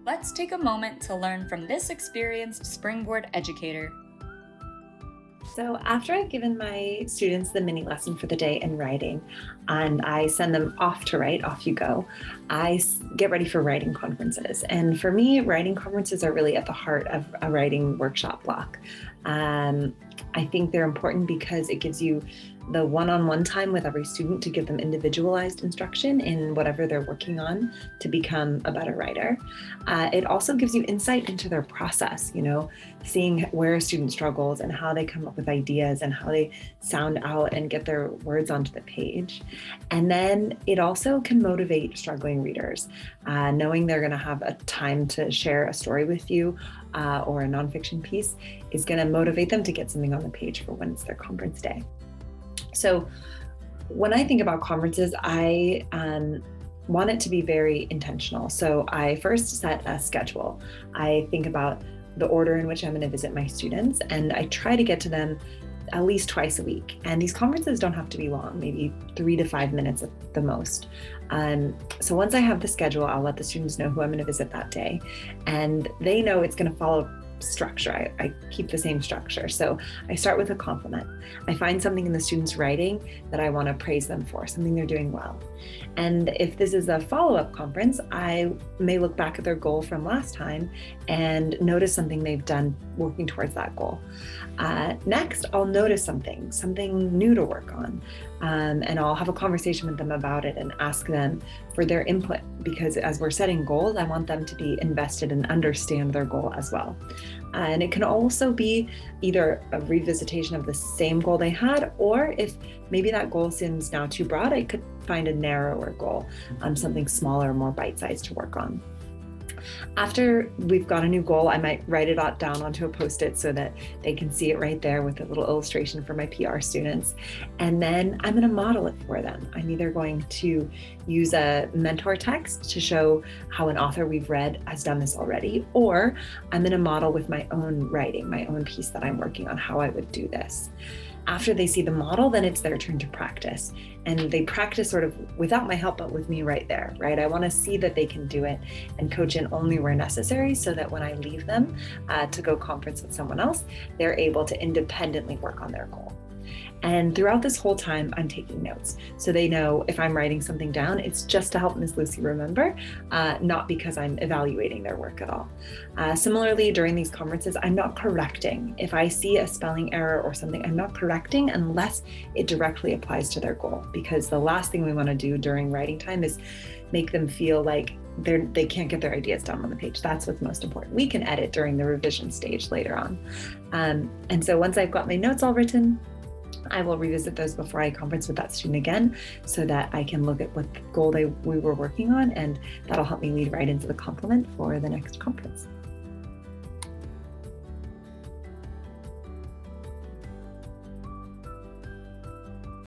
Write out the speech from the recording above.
Let's take a moment to learn from this experienced Springboard educator. So after I've given my students the mini lesson for the day in writing, and I send them off to write, off you go, I get ready for writing conferences. And for me, writing conferences are really at the heart of a writing workshop block. I think they're important because it gives you the one-on-one time with every student to give them individualized instruction in whatever they're working on to become a better writer. It also gives you insight into their process, seeing where a student struggles and how they come up with ideas and how they sound out and get their words onto the page. And then it also can motivate struggling readers, knowing they're going to have a time to share a story with you or a nonfiction piece is going to motivate them to get something on the page for when it's their conference day. So when I think about conferences, I want it to be very intentional. So I first set a schedule. I think about the order in which I'm going to visit my students, and I try to get to them at least twice a week. And these conferences don't have to be long, maybe 3 to 5 minutes at the most. So once I have the schedule, I'll let the students know who I'm going to visit that day, and they know it's going to follow structure. I keep the same structure. So I start with a compliment. I find something in the students' writing that I want to praise them for, something they're doing well. And if this is a follow-up conference, I may look back at their goal from last time and notice something they've done working towards that goal. Next, I'll notice something new to work on. And I'll have a conversation with them about it and ask them for their input, because as we're setting goals, I want them to be invested and understand their goal as well. And it can also be either a revisitation of the same goal they had, or if maybe that goal seems now too broad, I could find a narrower goal, something smaller, more bite-sized to work on. After we've got a new goal, I might write it down onto a Postit so that they can see it right there with a little illustration for my PR students. And then I'm going to model it for them. I'm either going to use a mentor text to show how an author we've read has done this already, or I'm going to model with my own writing, my own piece that I'm working on, how I would do this. After they see the model, then it's their turn to practice. And they practice sort of without my help, but with me right there, right? I want to see that they can do it and coach in only where necessary, so that when I leave them to go conference with someone else, they're able to independently work on their goal. And throughout this whole time, I'm taking notes. So they know if I'm writing something down, it's just to help Ms. Lucy remember, not because I'm evaluating their work at all. Similarly, during these conferences, I'm not correcting. If I see a spelling error or something, I'm not correcting unless it directly applies to their goal, because the last thing we want to do during writing time is make them feel like they can't get their ideas down on the page. That's what's most important. We can edit during the revision stage later on. And so once I've got my notes all written, I will revisit those before I conference with that student again, so that I can look at what goal we were working on, and that'll help me lead right into the compliment for the next conference.